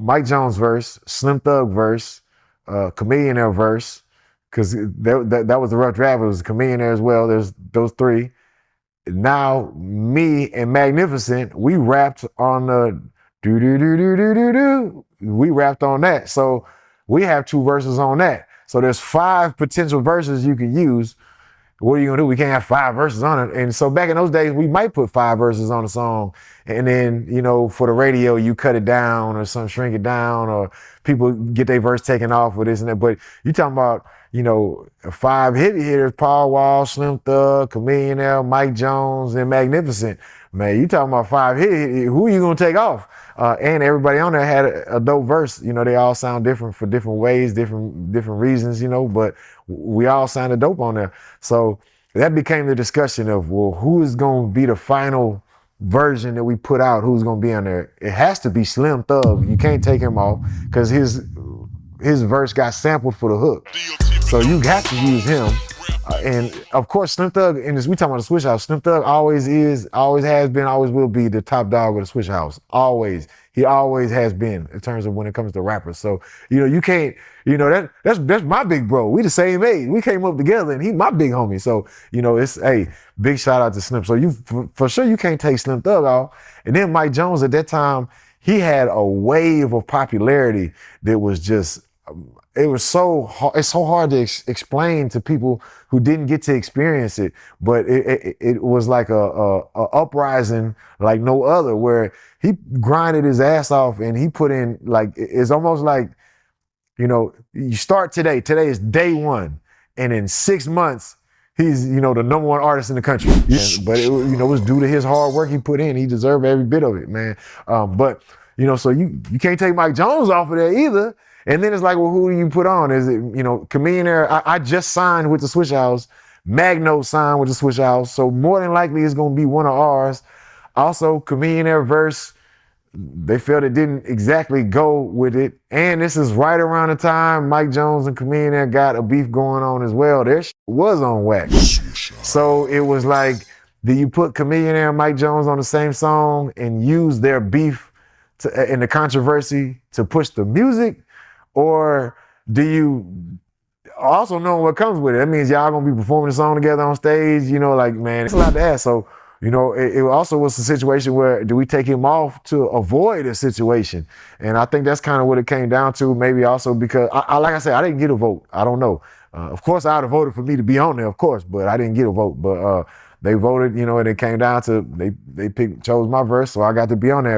Mike Jones verse, Slim Thug verse, Chamillionaire verse, because that was the rough draft. It was Chamillionaire as well. There's those three. Now me and Magnificent, we rapped on the do do do do do do do. We rapped on that. So we have 2 verses on that. So there's 5 potential verses you can use. What are you gonna do? We can't have 5 verses on it. And so back in those days, we might put 5 verses on a song, and then, you know, for the radio, you cut it down or some shrink it down, or people get their verse taken off with this and that. But you talking about, you know, 5 heavy hitters: Paul Wall, Slim Thug, Chamillionaire, Mike Jones, and Magnificent. Man, you talking about 5 hit. Who are you gonna take off? And everybody on there had a dope verse. You know, they all sound different for different ways, different reasons, you know, but we all sounded dope on there. So that became the discussion of, well, who is going to be the final version that we put out? Who's going to be on there? It has to be Slim Thug. You can't take him off because his verse got sampled for the hook. So you have to use him. And of course, Slim Thug, and as we talking about the Switch House, Slim Thug always is, always has been, always will be the top dog of the Switch House. Always. He always has been in terms of when it comes to rappers. So, you know, you can't, you know, that's my big bro. We the same age. We came up together and he my big homie. So, you know, it's, hey, big shout out to Slim. So you, for sure, you can't take Slim Thug off. And then Mike Jones at that time, he had a wave of popularity that was just, it was so hard, it's so hard to explain to people who didn't get to experience it, but it was like a uprising like no other, where he grinded his ass off and he put in, like, it's almost like, you know, you start today is day 1, and in 6 months, he's, you know, the #1 artist in the country. But it, you know, it was due to his hard work he put in. He deserved every bit of it, man. But, you know, so you can't take Mike Jones off of there either. And then it's like, well, who do you put on? Is it, you know, Chamillionaire? I just signed with the Switch House. Magno signed with the Switch House. So more than likely it's going to be one of ours. Also, Chamillionaire verse, they felt it didn't exactly go with it. And this is right around the time Mike Jones and Chamillionaire got a beef going on as well. Their shit was on wax. So it was like, do you put Chamillionaire and Mike Jones on the same song and use their beef and the controversy to push the music? Or do you also know what comes with it? That means y'all gonna be performing the song together on stage, you know, like, man, it's a lot to ask. So, you know, it also was a situation where, do we take him off to avoid a situation? And I think that's kind of what it came down to, maybe also because, like I said, I didn't get a vote. I don't know. Of course, I'd have voted for me to be on there, of course, but I didn't get a vote. But they voted, you know, and it came down to, they chose my verse, so I got to be on there.